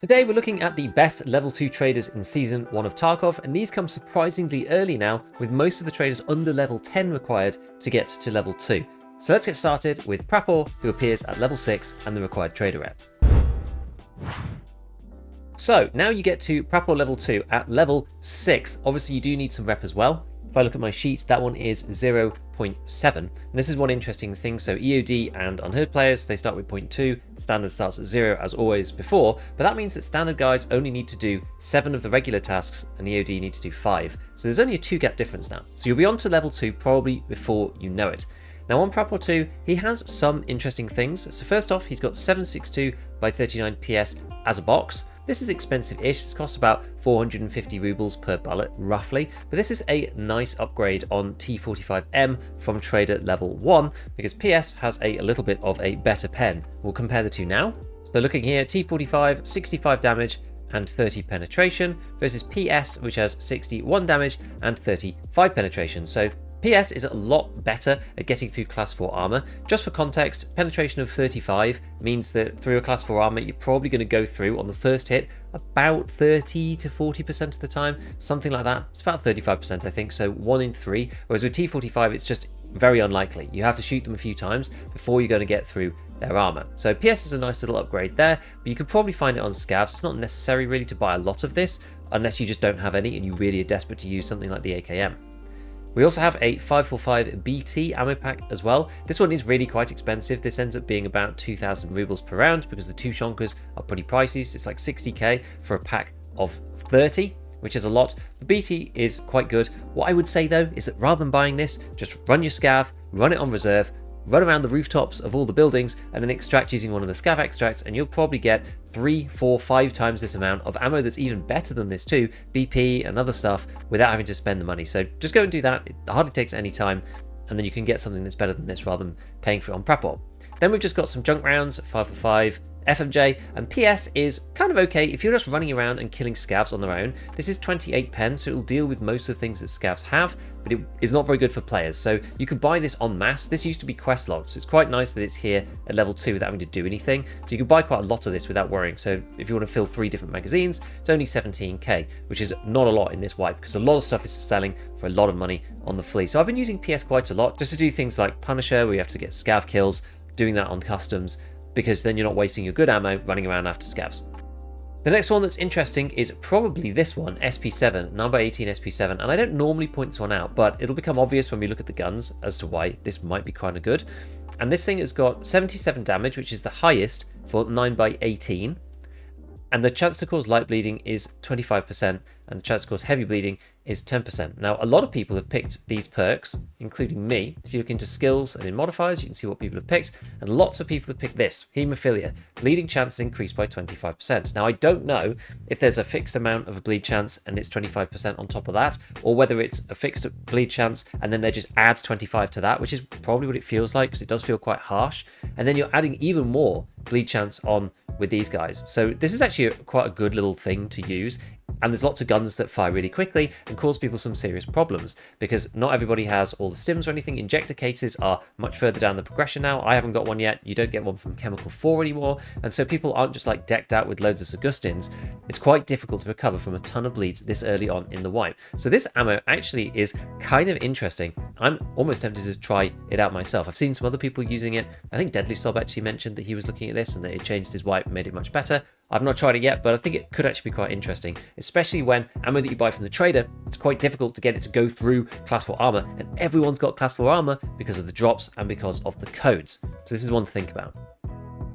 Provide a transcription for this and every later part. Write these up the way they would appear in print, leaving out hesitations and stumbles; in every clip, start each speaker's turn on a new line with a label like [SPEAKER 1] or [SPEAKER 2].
[SPEAKER 1] Today we're looking at the best level 2 traders in Season 1 of Tarkov, and these come surprisingly early now, with most of the traders under level 10 required to get to level 2. So let's get started with Prapor, who appears at level 6 and the required trader rep. So now you get to Prapor level 2 at level 6. Obviously you do need some rep as well. If I look at my sheet, that one is 0.7. And this is one interesting thing. So EOD and unheard players, they start with 0.2. Standard starts at 0 as always before, but that means that standard guys only need to do 7 of the regular tasks and EOD need to do 5. So there's only a 2 gap difference now. So you'll be on to level 2 probably before you know it. Now on Prapor 2, he has some interesting things. So first off, he's got 762 by 39 PS as a box. This is expensive-ish. This costs about 450 rubles per bullet, roughly. But this is a nice upgrade on T45M from Trader level 1, because PS has a little bit of a better pen. We'll compare the two now. So looking here, T45, 65 damage and 30 penetration, versus PS, which has 61 damage and 35 penetration. So PS is a lot better at getting through class 4 armor. Just for context, penetration of 35 means that through a class 4 armor, you're probably going to go through on the first hit about 30 to 40% of the time, something like that. It's about 35%, I think, so 1 in 3. Whereas with T45, it's just very unlikely. You have to shoot them a few times before you're going to get through their armor. So PS is a nice little upgrade there, but you can probably find it on scavs. It's not necessary really to buy a lot of this, unless you just don't have any and you really are desperate to use something like the AKM. We also have a 545 BT ammo pack as well. This one is really quite expensive. This ends up being about 2,000 rubles per round because the 2 shonkers are pretty pricey. So it's like 60k for a pack of 30, which is a lot. The BT is quite good. What I would say though is that rather than buying this, just run your scav, run it on reserve, run around the rooftops of all the buildings and then extract using one of the scav extracts, and you'll probably get 3, 4, 5 times this amount of ammo that's even better than this too, BP and other stuff, without having to spend the money. So just go and do that. It hardly takes any time, and then you can get something that's better than this rather than paying for it on Prapor. Then we've just got some junk rounds, 545, FMJ, and PS is kind of okay if you're just running around and killing scavs on their own. This is 28 pen, so it'll deal with most of the things that scavs have, but it is not very good for players. So you could buy this en masse. This used to be quest logged, so it's quite nice that it's here at level 2 without having to do anything. So you can buy quite a lot of this without worrying. So if you want to fill 3 different magazines, it's only 17k, which is not a lot in this wipe because a lot of stuff is selling for a lot of money on the flea. So I've been using PS quite a lot just to do things like Punisher, where you have to get scav kills, doing that on customs, because then you're not wasting your good ammo running around after scavs. The next one that's interesting is probably this one, SP7, 9x18 SP7, and I don't normally point this one out, but it'll become obvious when we look at the guns as to why this might be kind of good. And this thing has got 77 damage, which is the highest for 9x18, and the chance to cause light bleeding is 25%, and the chance to cause heavy bleeding is 10%. Now, a lot of people have picked these perks, including me. If you look into skills and in modifiers, you can see what people have picked, and lots of people have picked this, Haemophilia. Bleeding chance is increased by 25%. Now, I don't know if there's a fixed amount of a bleed chance and it's 25% on top of that, or whether it's a fixed bleed chance and then they just add 25 to that, which is probably what it feels like, because it does feel quite harsh. And then you're adding even more bleed chance on with these guys. So this is actually quite a good little thing to use. And there's lots of guns that fire really quickly and cause people some serious problems, because not everybody has all the stims or anything. Injector cases are much further down the progression now. I haven't got one yet. You don't get one from Chemical 4 anymore. And so people aren't just like decked out with loads of Augustins. It's quite difficult to recover from a ton of bleeds this early on in the wipe. So this ammo actually is kind of interesting. I'm almost tempted to try it out myself. I've seen some other people using it. I think Deadly Stob actually mentioned that he was looking at this and that it changed his wipe and made it much better. I've not tried it yet, but I think it could actually be quite interesting, especially when ammo that you buy from the trader, it's quite difficult to get it to go through class 4 armor, and everyone's got class 4 armor because of the drops and because of the codes. So this is one to think about.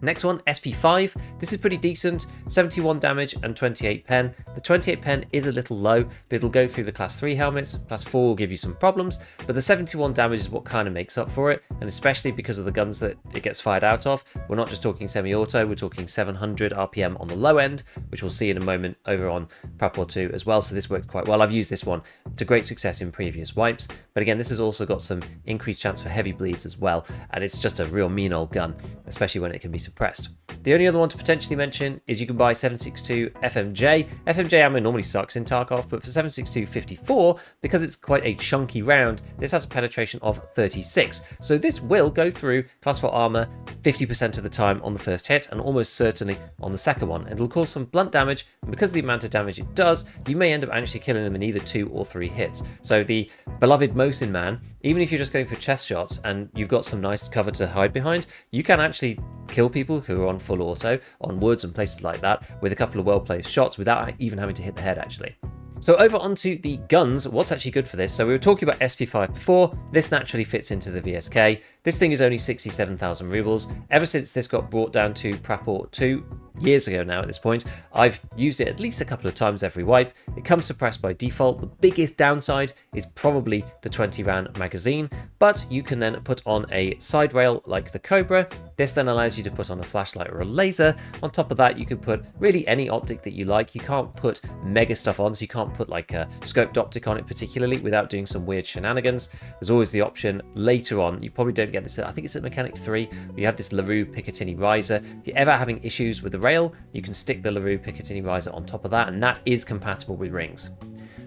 [SPEAKER 1] Next one, SP5. This is pretty decent, 71 damage and 28 pen. The 28 pen is a little low, but it'll go through the class 3 helmets. Class 4 will give you some problems, but the 71 damage is what kind of makes up for it, and especially because of the guns that it gets fired out of. We're not just talking semi-auto, we're talking 700 RPM on the low end, which we'll see in a moment over on Prapor 2 as well, so this worked quite well. I've used this one to great success in previous wipes, but again, this has also got some increased chance for heavy bleeds as well, and it's just a real mean old gun, especially when it can be suppressed. The only other one to potentially mention is you can buy 7.62 FMJ. FMJ ammo normally sucks in Tarkov, but for 7.62 54, because it's quite a chunky round, this has a penetration of 36. So this will go through class 4 armor 50% of the time on the first hit, and almost certainly on the second one. It'll cause some blunt damage, and because of the amount of damage it does, you may end up actually killing them in either 2 or 3 hits. So the beloved Mosin man, even if you're just going for chest shots and you've got some nice cover to hide behind, you can actually kill people who are on full auto, on woods and places like that, with a couple of well-placed shots without even having to hit the head actually. So over onto the guns, what's actually good for this? So we were talking about SP5 before, this naturally fits into the VSK. This thing is only 67,000 rubles. Ever since this got brought down to Prapor 2 years ago now at this point, I've used it at least a couple of times every wipe. It comes suppressed by default. The biggest downside is probably the 20 round magazine, but you can then put on a side rail like the Cobra. This then allows you to put on a flashlight or a laser. On top of that, you can put really any optic that you like. You can't put mega stuff on, so you can't put like a scoped optic on it particularly without doing some weird shenanigans. There's always the option later on, you probably don't get this, I think it's at Mechanic 3, where you have this LaRue Picatinny riser. If you're ever having issues with the rail, you can stick the LaRue Picatinny riser on top of that, and that is compatible with rings.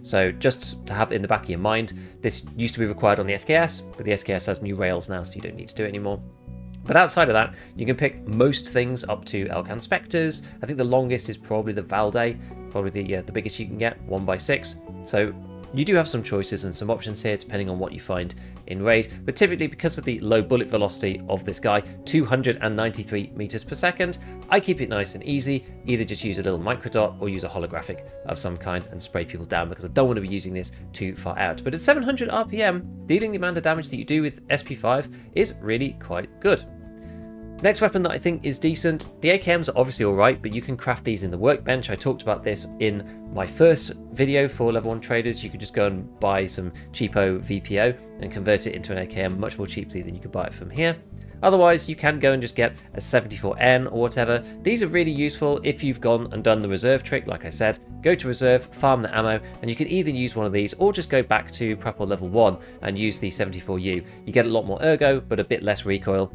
[SPEAKER 1] So just to have in the back of your mind, this used to be required on the SKS, but the SKS has new rails now, so you don't need to do it anymore. But outside of that, you can pick most things up to Elcan Spectres. I think the longest is probably the Valde, probably the biggest you can get, 1x6. So you do have some choices and some options here depending on what you find in raid, but typically because of the low bullet velocity of this guy, 293 meters per second, I keep it nice and easy. Either just use a little microdot or use a holographic of some kind and spray people down, because I don't want to be using this too far out. But at 700 RPM, dealing the amount of damage that you do with SP5 is really quite good. Next weapon that I think is decent, the AKMs are obviously alright, but you can craft these in the workbench. I talked about this in my first video for level 1 traders. You could just go and buy some cheapo VPO and convert it into an AKM much more cheaply than you could buy it from here. Otherwise, you can go and just get a 74N or whatever. These are really useful if you've gone and done the reserve trick, like I said. Go to reserve, farm the ammo, and you can either use one of these or just go back to Prapor level 1 and use the 74U. You get a lot more ergo, but a bit less recoil.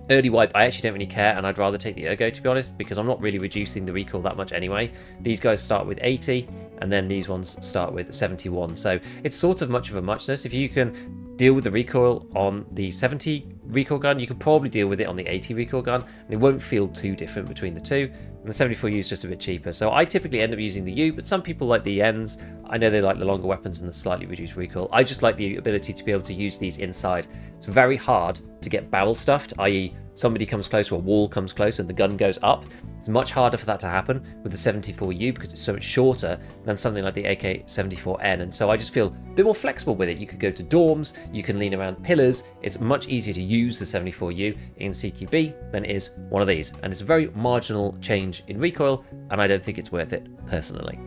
[SPEAKER 1] Early wipe, I actually don't really care, and I'd rather take the ergo, to be honest, because I'm not really reducing the recoil that much anyway. These guys start with 80, and then these ones start with 71, so it's sort of much of a muchness. If you can deal with the recoil on the 70 recoil gun, you can probably deal with it on the 80 recoil gun, and it won't feel too different between the two. And the 74U is just a bit cheaper, so I typically end up using the U, but some people like the Ns. I know they like the longer weapons and the slightly reduced recoil. I just like the ability to be able to use these inside. It's very hard to get barrel stuffed, i.e. somebody comes close or a wall comes close and the gun goes up. It's much harder for that to happen with the 74U because it's so much shorter than something like the AK-74N, and so I just feel a bit more flexible with it. You could go to dorms, you can lean around pillars. It's much easier to use the 74U in CQB than it is one of these, and it's a very marginal change in recoil, and I don't think it's worth it personally.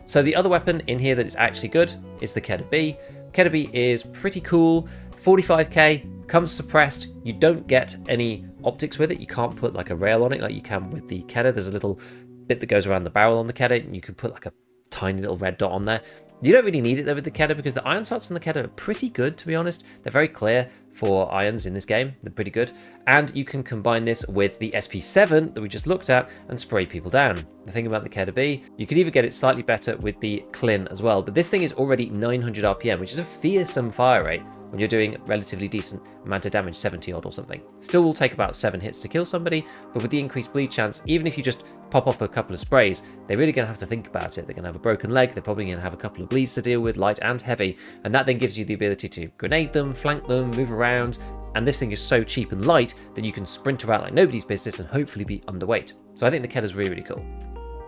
[SPEAKER 1] So the other weapon in here that is actually good is the Kedda B. Kedda B is pretty cool, 45k, comes suppressed. You don't get any optics with it. You can't put like a rail on it like you can with the Kedda. There's a little bit that goes around the barrel on the Kedda, and you can put like a tiny little red dot on there. You don't really need it though with the Kedda, because the iron sights on the Kedda are pretty good, to be honest. They're very clear for irons in this game. They're pretty good. And you can combine this with the SP7 that we just looked at and spray people down. The thing about the Kedda B, you could even get it slightly better with the Clin as well. But this thing is already 900 RPM, which is a fearsome fire rate when you're doing a relatively decent amount of damage, 70 odd or something. Still will take about 7 hits to kill somebody, but with the increased bleed chance, even if you just pop off a couple of sprays, they're really going to have to think about it. They're going to have a broken leg, they're probably going to have a couple of bleeds to deal with, light and heavy, and that then gives you the ability to grenade them, flank them, move around, and this thing is so cheap and light that you can sprint around like nobody's business and hopefully be underweight. So I think the Kedda's really, really cool.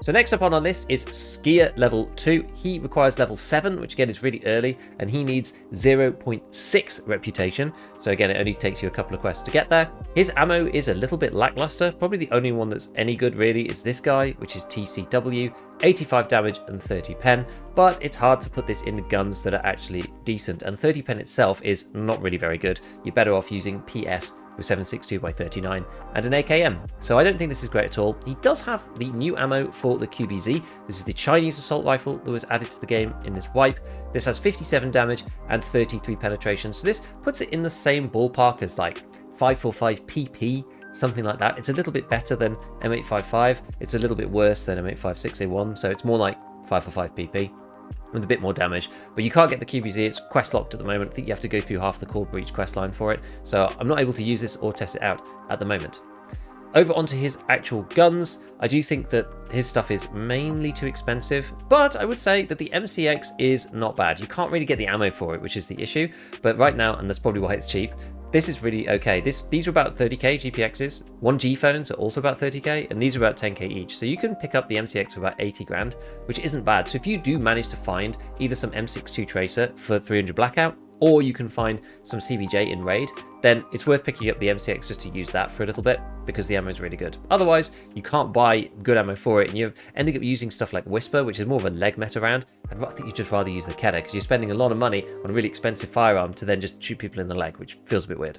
[SPEAKER 1] So next up on our list is Skier level 2. He requires level 7, which again is really early, and he needs 0.6 reputation. So again, it only takes you a couple of quests to get there. His ammo is a little bit lackluster. Probably the only one that's any good really is this guy, which is TCW, 85 damage and 30 pen, but it's hard to put this into guns that are actually decent, and 30 pen itself is not really very good. You're better off using PS with 7.62x39 and an AKM. So I don't think this is great at all. He does have the new ammo for the QBZ. This is the Chinese assault rifle that was added to the game in this wipe. This has 57 damage and 33 penetration. So this puts it in the same ballpark as like 545 PP something like that. It's a little bit better than M855. It's a little bit worse than M856A1, so it's more like 545 PP with a bit more damage. But you can't get the QBZ, it's quest locked at the moment. I think you have to go through half the Core Breach quest line for it, so I'm not able to use this or test it out at the moment. Over onto his actual guns, I do think that his stuff is mainly too expensive, but I would say that the MCX is not bad. You can't really get the ammo for it, which is the issue, but right now, and that's probably why it's cheap, this is really okay. These are about 30k GPXs. 1G phones are also about 30k, and these are about 10k each. So you can pick up the MCX for about 80 grand, which isn't bad. So if you do manage to find either some M62 Tracer for 300 Blackout, or you can find some CBJ in Raid, then it's worth picking up the MCX just to use that for a little bit, because the ammo is really good. Otherwise, you can't buy good ammo for it, and you're ending up using stuff like Whisper, which is more of a leg meta round. I think you'd just rather use the Kedda, because you're spending a lot of money on a really expensive firearm to then just shoot people in the leg, which feels a bit weird.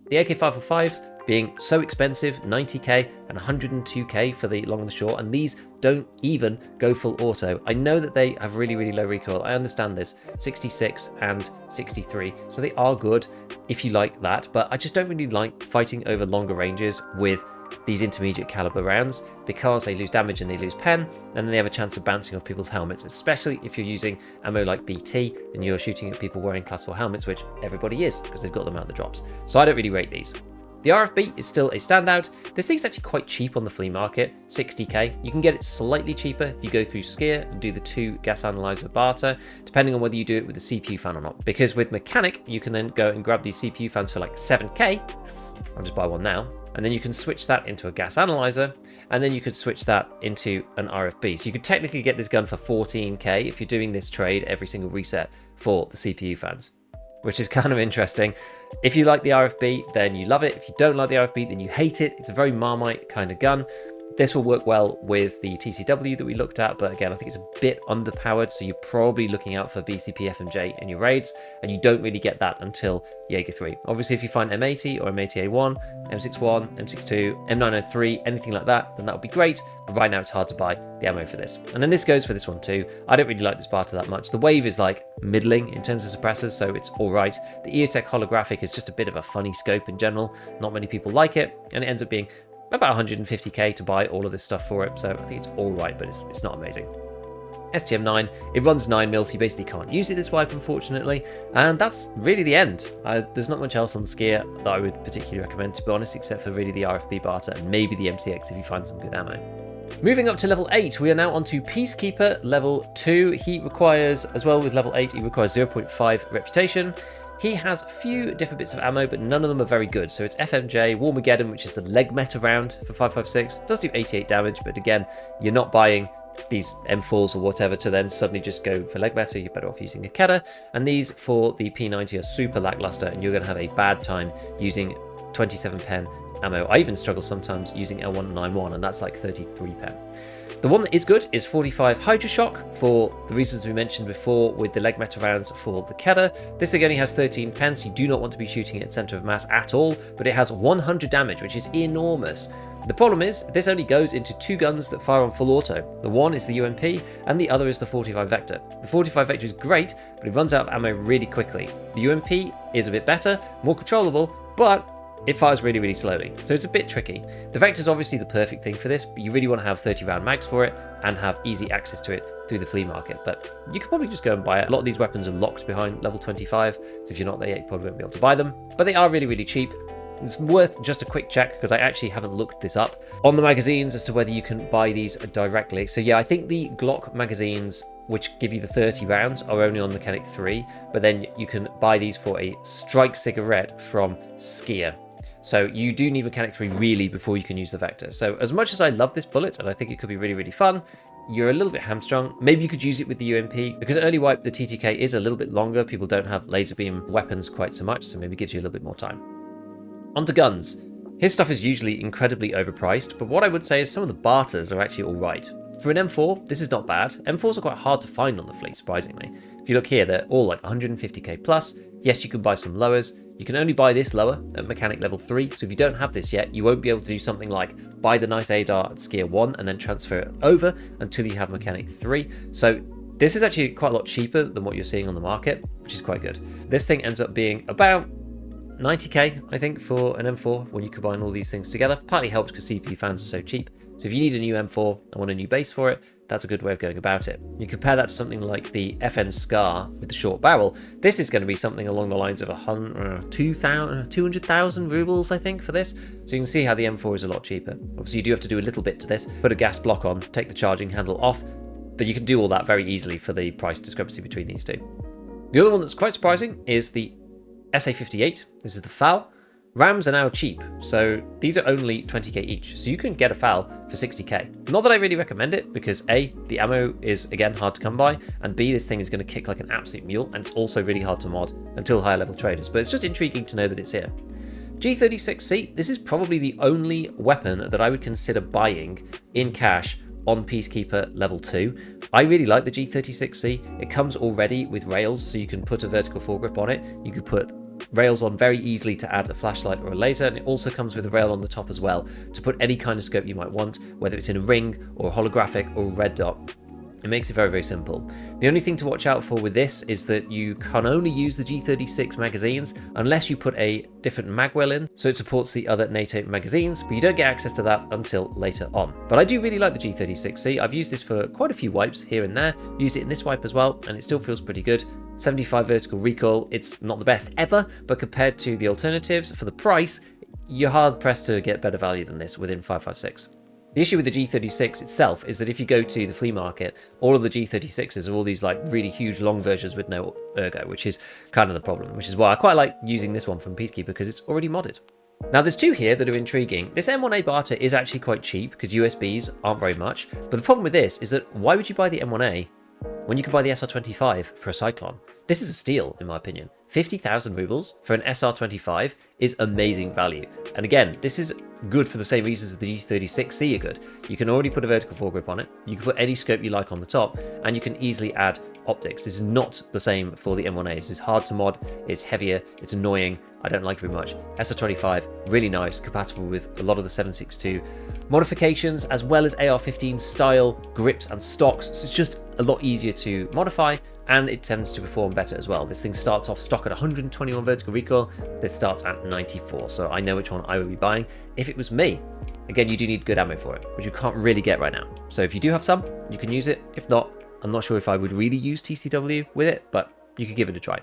[SPEAKER 1] The AK-545s being so expensive, 90k and 102k for the long and the short, and these don't even go full auto. I know that they have really, really low recoil. I understand this, 66 and 63, so they are good if you like that, but I just don't really like fighting over longer ranges with these intermediate caliber rounds, because they lose damage and they lose pen, and then they have a chance of bouncing off people's helmets, especially if you're using ammo like BT and you're shooting at people wearing class 4 helmets, which everybody is because they've got them out the drops. So I don't really rate these. The RFB is still a standout. This thing's actually quite cheap on the flea market, 60k. You can get it slightly cheaper if you go through Skier and do the 2 gas analyzer barter, depending on whether you do it with the CPU fan or not. Because with Mechanic, you can then go and grab these CPU fans for like 7k. I'll just buy one now. And then you can switch that into a gas analyzer, and then you could switch that into an RFB. So you could technically get this gun for 14k if you're doing this trade every single reset for the CPU fans, which is kind of interesting. If you like the RFB, then you love it. If you don't like the RFB, then you hate it. It's a very Marmite kind of gun. This will work well with the TCW that we looked at, but again, I think it's a bit underpowered, so you're probably looking out for BCP FMJ in your raids, and you don't really get that until Jaeger 3. Obviously, if you find M80 or M80A1, M61, M62, M903, anything like that, then that would be great, but right now it's hard to buy the ammo for this. And then this goes for this one too. I don't really like this barter that much. The Wave is like middling in terms of suppressors, so it's alright. The EOTech holographic is just a bit of a funny scope in general. Not many people like it, and it ends up being about 150k to buy all of this stuff for it, so I think it's alright, but it's not amazing. STM9, it runs 9mm, so you basically can't use it this wipe, unfortunately, and that's really the end. There's not much else on the Skier that I would particularly recommend, to be honest, except for really the RFB barter and maybe the MCX if you find some good ammo. Moving up to level 8, we are now on to Peacekeeper level 2. He requires, as well with level 8, he requires 0.5 reputation. He has a few different bits of ammo, but none of them are very good. So it's FMJ, Warmageddon, which is the leg meta round for 5.56. Does do 88 damage, but again, you're not buying these M4s or whatever to then suddenly just go for leg meta. You're better off using a Kedda. And these for the P90 are super lackluster, and you're going to have a bad time using 27 pen ammo. I even struggle sometimes using L191, and that's like 33 pen. The one that is good is 45 Hydra Shock for the reasons we mentioned before with the leg meta rounds for the Kedda. This thing only has 13 pen, so you do not want to be shooting it at center of mass at all, but it has 100 damage, which is enormous. The problem is, this only goes into 2 guns that fire on full auto. The one is the UMP, and the other is the 45 Vector. The 45 Vector is great, but it runs out of ammo really quickly. The UMP is a bit better, more controllable, but it fires really, really slowly, so it's a bit tricky. The Vector is obviously the perfect thing for this, but you really want to have 30 round mags for it and have easy access to it through the flea market. But you could probably just go and buy it. A lot of these weapons are locked behind level 25, so if you're not there yet, you probably won't be able to buy them. But they are really, really cheap. It's worth just a quick check, because I actually haven't looked this up on the magazines as to whether you can buy these directly. So yeah, I think the Glock magazines, which give you the 30 rounds, are only on Mechanic 3, but then you can buy these for a Strike Cigarette from Skier. So you do need Mechanic 3 really before you can use the Vector. So as much as I love this bullet, and I think it could be really, really fun, you're a little bit hamstrung. Maybe you could use it with the UMP, because early wipe, the TTK is a little bit longer. People don't have laser beam weapons quite so much, so maybe it gives you a little bit more time. On to guns. His stuff is usually incredibly overpriced, but what I would say is some of the barters are actually alright. For an M4, this is not bad. M4s are quite hard to find on the fleet, surprisingly. If you look here, they're all like 150k plus. Yes, you can buy some lowers. You can only buy this lower at Mechanic level 3, so if you don't have this yet, you won't be able to do something like buy the nice ADAR at Skier 1 and then transfer it over until you have Mechanic 3. So this is actually quite a lot cheaper than what you're seeing on the market, which is quite good. This thing ends up being about 90k, I think, for an M4 when you combine all these things together. Partly helps because CPU fans are so cheap. So if you need a new M4 and want a new base for it, that's a good way of going about it. You compare that to something like the FN Scar with the short barrel. This is going to be something along the lines of 200,000 rubles, I think, for this. So you can see how the M4 is a lot cheaper. Obviously, you do have to do a little bit to this. Put a gas block on, take the charging handle off, but you can do all that very easily for the price discrepancy between these two. The other one that's quite surprising is the SA58. This is the FAL. Rams are now cheap, so these are only 20k each, so you can get a FAL for 60k. Not that I really recommend it, because A, the ammo is, again, hard to come by, and B, this thing is going to kick like an absolute mule, and it's also really hard to mod until higher level traders, but it's just intriguing to know that it's here. G36C, this is probably the only weapon that I would consider buying in cash on Peacekeeper level 2. I really like the G36C. It comes already with rails, so you can put a vertical foregrip on it. You could put rails on very easily to add a flashlight or a laser, and it also comes with a rail on the top as well to put any kind of scope you might want, whether it's in a ring or a holographic or a red dot. It makes it very, very simple. The only thing to watch out for with this is that you can only use the G36 magazines unless you put a different magwell in, so it supports the other NATO magazines, but you don't get access to that until later on. But I do really like the G36C. I've used this for quite a few wipes here and there, used it in this wipe as well, and it still feels pretty good. 75 vertical recoil, it's not the best ever, but compared to the alternatives, for the price, you're hard pressed to get better value than this within 556. The issue with the G36 itself is that if you go to the flea market, all of the G36s are all these like really huge long versions with no ergo, which is kind of the problem, which is why I quite like using this one from Peacekeeper because it's already modded. Now there's two here that are intriguing. This M1A barter is actually quite cheap because USBs aren't very much, but the problem with this is that why would you buy the M1A when you could buy the SR25 for a Cyclone? This is a steal, in my opinion. 50,000 rubles for an SR25 is amazing value. And again, this is good for the same reasons as the G36C are good. You can already put a vertical foregrip on it, you can put any scope you like on the top, and you can easily add optics. This is not the same for the M1A. This is hard to mod, it's heavier, it's annoying, I don't like it very much. SR25, really nice, compatible with a lot of the 7.62 modifications, as well as AR-15 style grips and stocks, so it's just a lot easier to modify, and it tends to perform better as well. This thing starts off stock at 121 vertical recoil, this starts at 94, so I know which one I would be buying if it was me. Again, you do need good ammo for it, which you can't really get right now. So if you do have some, you can use it. If not, I'm not sure if I would really use TCW with it, but you could give it a try.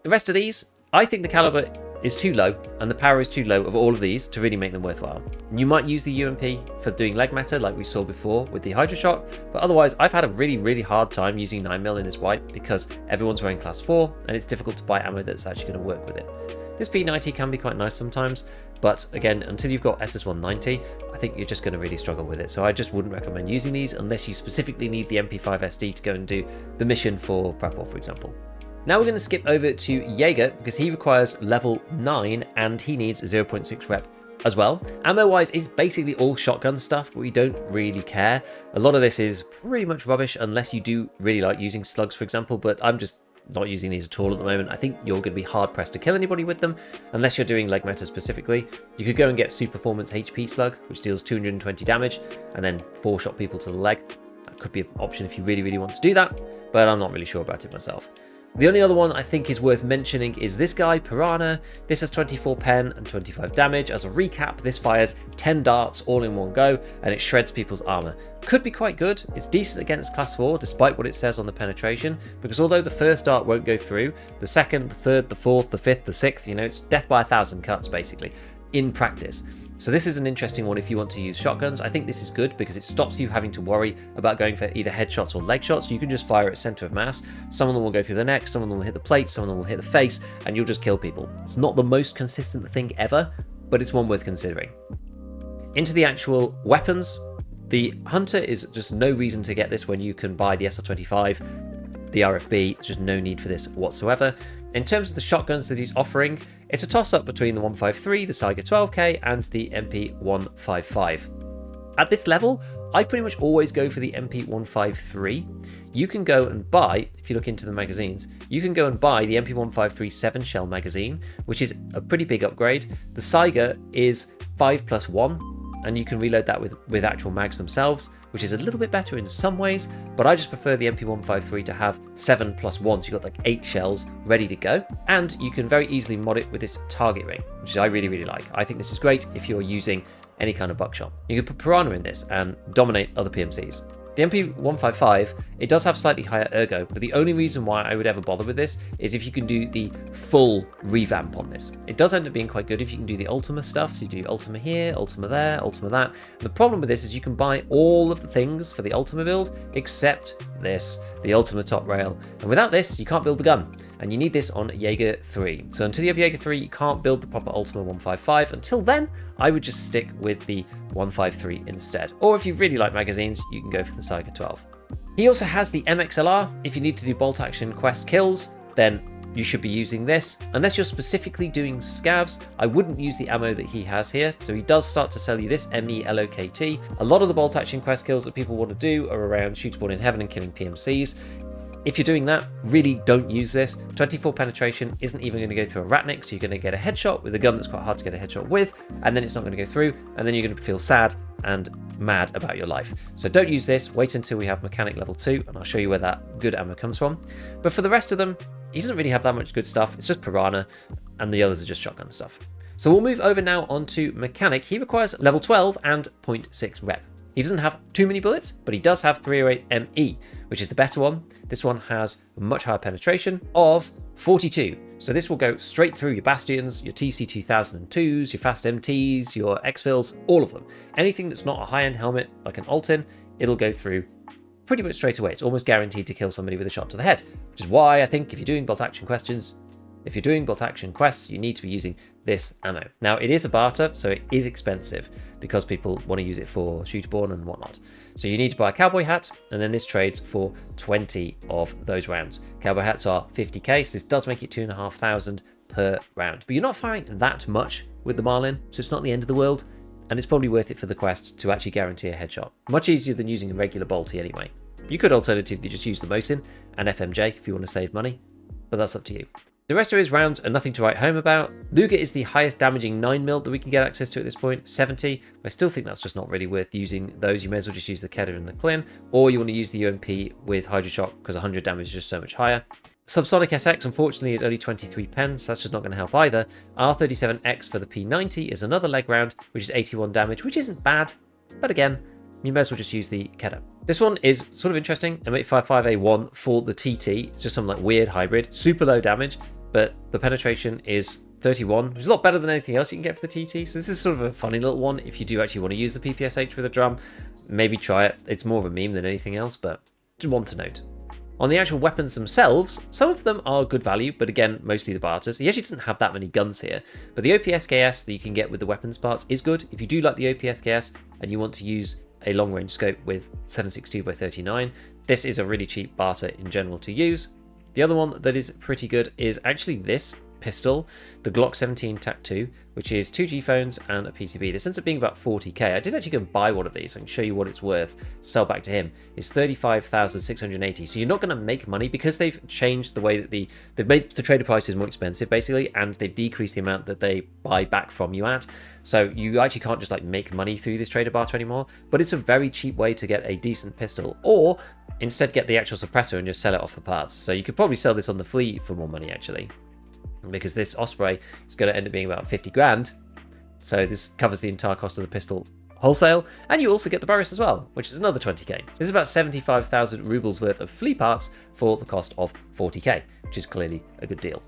[SPEAKER 1] The rest of these, I think the caliber is too low and the power is too low of all of these to really make them worthwhile. You might use the UMP for doing leg matter like we saw before with the Hydra Shot, but otherwise I've had a really hard time using 9mm in this wipe because everyone's wearing class 4 and it's difficult to buy ammo that's actually going to work with it. This P90 can be quite nice sometimes, but again, until you've got SS190, I think you're just going to really struggle with it. So I just wouldn't recommend using these unless you specifically need the MP5 SD to go and do the mission for Prapor, for example. Now we're going to skip over to Jaeger because he requires level 9 and he needs 0.6 rep as well. Ammo-wise, it's basically all shotgun stuff, but we don't really care. A lot of this is pretty much rubbish unless you do really like using slugs, for example, but I'm just not using these at all at the moment. I think you're going to be hard pressed to kill anybody with them unless you're doing leg matter specifically. You could go and get Super Performance HP slug, which deals 220 damage and then 4-shot people to the leg. That could be an option if you really want to do that, but I'm not really sure about it myself. The only other one I think is worth mentioning is this guy, Piranha. This has 24 pen and 25 damage. As a recap, this fires 10 darts all in one go and it shreds people's armor. Could be quite good. It's decent against class 4 despite what it says on the penetration, because although the first dart won't go through, the second, the third, the fourth, the fifth, the sixth, it's death by 1,000 cuts basically in practice. So this is an interesting one if you want to use shotguns. I think this is good because it stops you having to worry about going for either headshots or leg shots. You can just fire at center of mass. Some of them will go through the neck, some of them will hit the plate, some of them will hit the face, and you'll just kill people. It's not the most consistent thing ever, but it's one worth considering. Into the actual weapons. The Hunter is just no reason to get this when you can buy the SR25, the RFB. There's just no need for this whatsoever. In terms of the shotguns that he's offering, it's a toss-up between the 153, the Saiga 12K, and the MP155. At this level, I pretty much always go for the MP153. You can go and buy, if you look into the magazines, you can go and buy the MP153 7-shell magazine, which is a pretty big upgrade. The Saiga is 5+1, and you can reload that with actual mags themselves, which is a little bit better in some ways, but I just prefer the MP153 to have 7+1, so you've got like 8 shells ready to go, and you can very easily mod it with this target ring, which I really, really like. I think this is great if you're using any kind of buckshot. You can put Piranha in this and dominate other PMCs. The MP155, it does have slightly higher ergo, but the only reason why I would ever bother with this is if you can do the full revamp on this. It does end up being quite good if you can do the Ultima stuff, so you do Ultima here, Ultima there, Ultima that. And the problem with this is you can buy all of the things for the Ultima build, except this, the Ultima top rail. And without this, you can't build the gun. And you need this on Jaeger 3. So until you have Jaeger 3, you can't build the proper Ultima 155. Until then, I would just stick with the 153 instead. Or if you really like magazines, you can go for the Saiga 12. He also has the MXLR. If you need to do bolt action quest kills, then you should be using this. Unless you're specifically doing scavs, I wouldn't use the ammo that he has here. So he does start to sell you this ME LOKT. A lot of the bolt action quest kills that people want to do are around shootable in heaven and killing PMCs. If you're doing that, really don't use this. 24 penetration isn't even going to go through a Ratnik, so you're going to get a headshot with a gun that's quite hard to get a headshot with, and then it's not going to go through, and then you're going to feel sad and mad about your life. So don't use this, wait until we have mechanic level 2, and I'll show you where that good ammo comes from. But for the rest of them, he doesn't really have that much good stuff. It's just Piranha, and the others are just shotgun stuff. So we'll move over now onto mechanic. He requires level 12 and 0.6 rep. He doesn't have too many bullets, but he does have 308 ME, which is the better one. This one has a much higher penetration of 42. So this will go straight through your Bastions, your TC2002s, your Fast MTs, your Exfils, all of them. Anything that's not a high-end helmet, like an Altin, it'll go through pretty much straight away. It's almost guaranteed to kill somebody with a shot to the head, which is why I think if you're doing bolt action quests, you need to be using this ammo. Now, it is a barter, so it is expensive because people want to use it for shooterborn and whatnot. So you need to buy a cowboy hat, and then this trades for 20 of those rounds. Cowboy hats are 50k, so this does make it 2,500 per round. But you're not firing that much with the Marlin, so it's not the end of the world, and it's probably worth it for the quest to actually guarantee a headshot. Much easier than using a regular bolty anyway. You could alternatively just use the Mosin and FMJ if you want to save money, but that's up to you. The rest of his rounds are nothing to write home about. Luger is the highest damaging 9mm that we can get access to at this point, 70. I still think that's just not really worth using those. You may as well just use the Kedar and the Klin, or you want to use the UMP with Hydroshock because 100 damage is just so much higher. Subsonic SX, unfortunately, is only 23 pence. That's just not going to help either. R37X for the P90 is another leg round, which is 81 damage, which isn't bad. But again, you may as well just use the Kedar. This one is sort of interesting. M855A1 for the TT. It's just some like weird hybrid. Super low damage, but the penetration is 31, which is a lot better than anything else you can get for the TT. So this is sort of a funny little one. If you do actually want to use the PPSH with a drum, maybe try it. It's more of a meme than anything else, but just one to note. On the actual weapons themselves, some of them are good value, but again, mostly the barters. He actually doesn't have that many guns here, but the OPSKS that you can get with the weapons parts is good. If you do like the OPSKS and you want to use a long-range scope with 7.62x39, this is a really cheap barter in general to use. The other one that is pretty good is actually this pistol, the Glock 17 TAC2, which is 2 G-phones and a PCB. This ends up being about 40k. I did actually go and buy one of these. I can show you what it's worth. Sell back to him. It's 35,680. So you're not going to make money because they've changed the way that they've made the trader prices more expensive basically, and they've decreased the amount that they buy back from you at. So you actually can't just like make money through this trader barter anymore. But it's a very cheap way to get a decent pistol, or instead get the actual suppressor and just sell it off for parts. So you could probably sell this on the flea for more money actually, because this Osprey is going to end up being about 50 grand. So this covers the entire cost of the pistol wholesale, and you also get the Boris as well, which is another 20k. This is about 75,000 rubles worth of flea parts for the cost of 40k, which is clearly a good deal.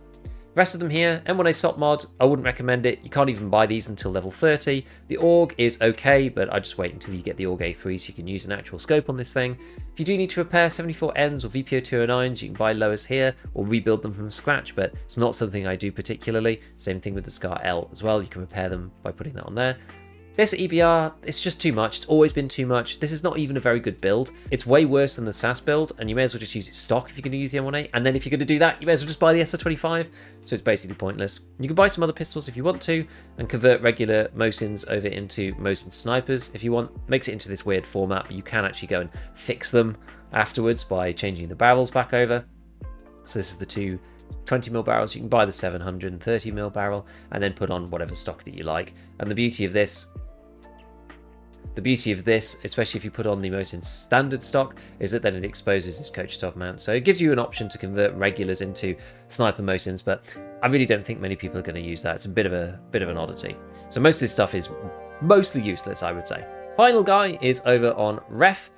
[SPEAKER 1] Rest of them here, M1A SOP mod, I wouldn't recommend it. You can't even buy these until level 30. The AUG is okay, but I just wait until you get the AUG A3 so you can use an actual scope on this thing. If you do need to repair 74Ns or VPO209s, you can buy lowers here or rebuild them from scratch, but it's not something I do particularly. Same thing with the Scar L as well. You can repair them by putting that on there. This EBR, it's just too much. It's always been too much. This is not even a very good build. It's way worse than the SAS build, and you may as well just use it stock if you're going to use the M1A. And then if you're going to do that, you may as well just buy the SR25. So it's basically pointless. You can buy some other pistols if you want to, and convert regular Mosins over into Mosin snipers if you want. Makes it into this weird format, but you can actually go and fix them afterwards by changing the barrels back over. So this is the two 20mm barrels. You can buy the 730mm barrel and then put on whatever stock that you like. And the beauty of this The beauty of this, especially if you put on the most in standard stock, is that then it exposes this Coach 12 mount. So it gives you an option to convert regulars into sniper Mosins, but I really don't think many people are going to use that. It's a bit of an oddity. So most of this stuff is mostly useless, I would say. Final guy is over on Ref.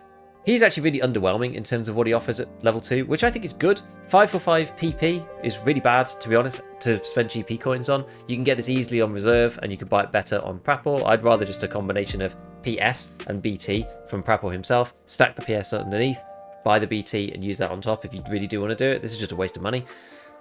[SPEAKER 1] He's actually really underwhelming in terms of what he offers at level 2, which I think is good. 5 for 5 PP is really bad, to be honest, to spend GP coins on. You can get this easily on reserve, and you can buy it better on Prapor. I'd rather just a combination of PS and BT from Prapor himself, stack the PS underneath, buy the BT, and use that on top if you really do want to do it. This is just a waste of money.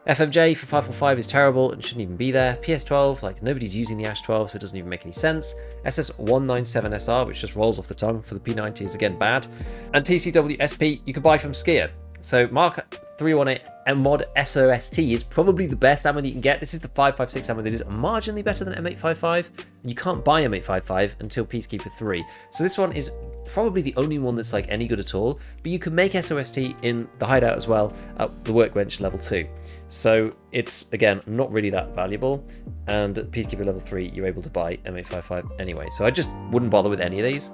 [SPEAKER 1] FMJ for 545 is terrible and shouldn't even be there. PS12, like nobody's using the Ash 12, so it doesn't even make any sense. SS197SR, which just rolls off the tongue for the P90, is again bad. And TCW SP you can buy from Skier. So Mark 318 and mod SOST is probably the best ammo that you can get. This is the 5.56 ammo that is marginally better than M855. And you can't buy M855 until Peacekeeper 3. So this one is probably the only one that's like any good at all. But you can make SOST in the hideout as well at the workbench level 2. So it's, again, not really that valuable. And at Peacekeeper level 3, you're able to buy M855 anyway. So I just wouldn't bother with any of these.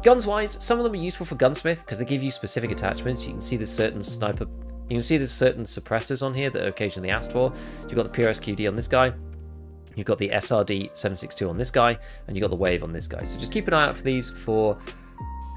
[SPEAKER 1] Guns wise, some of them are useful for gunsmith because they give you specific attachments. You can see there's certain sniper, you can see there's certain suppressors on here that are occasionally asked for. You've got the PRSQD on this guy, you've got the SRD 762 on this guy, and you've got the Wave on this guy. So just keep an eye out for these for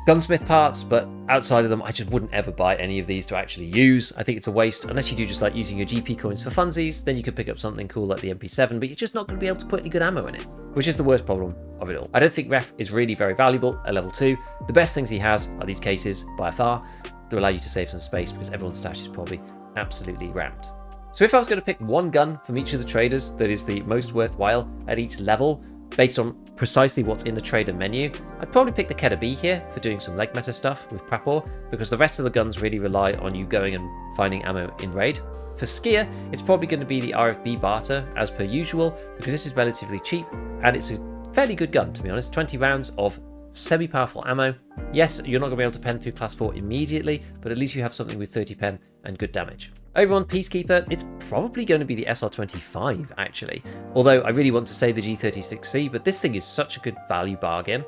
[SPEAKER 1] gunsmith parts, but outside of them, I just wouldn't ever buy any of these to actually use. I think it's a waste, unless you do just like using your GP coins for funsies, then you could pick up something cool like the MP7, but you're just not going to be able to put any good ammo in it, which is the worst problem of it all. I don't think Ref is really very valuable at level 2. The best things he has are these cases, by far, to allow you to save some space because everyone's stash is probably absolutely rammed. So if I was going to pick one gun from each of the traders that is the most worthwhile at each level, based on precisely what's in the trader menu, I'd probably pick the Keda B here for doing some leg meta stuff with Prapor, because the rest of the guns really rely on you going and finding ammo in raid. For Skier, it's probably going to be the RFB Barter, as per usual, because this is relatively cheap, and it's a fairly good gun, to be honest. 20 rounds of semi-powerful ammo. Yes, you're not going to be able to pen through class 4 immediately, but at least you have something with 30 pen and good damage. Over on Peacekeeper, it's probably going to be the SR25, actually. Although I really want to say the G36C, but this thing is such a good value bargain.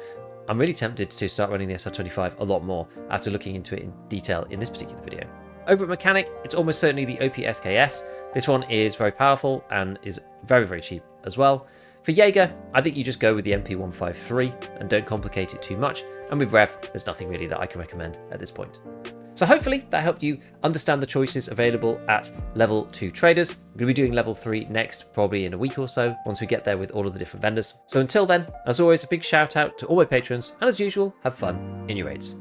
[SPEAKER 1] I'm really tempted to start running the SR25 a lot more after looking into it in detail in this particular video. Over at Mechanic, it's almost certainly the OPSKS. This one is very powerful and is very, very cheap as well. For Jaeger, I think you just go with the MP153 and don't complicate it too much. And with Rev, there's nothing really that I can recommend at this point. So hopefully that helped you understand the choices available at level 2 traders. We're going to be doing level 3 next, probably in a week or so, once we get there with all of the different vendors. So until then, as always, a big shout out to all my patrons, and as usual, have fun in your raids.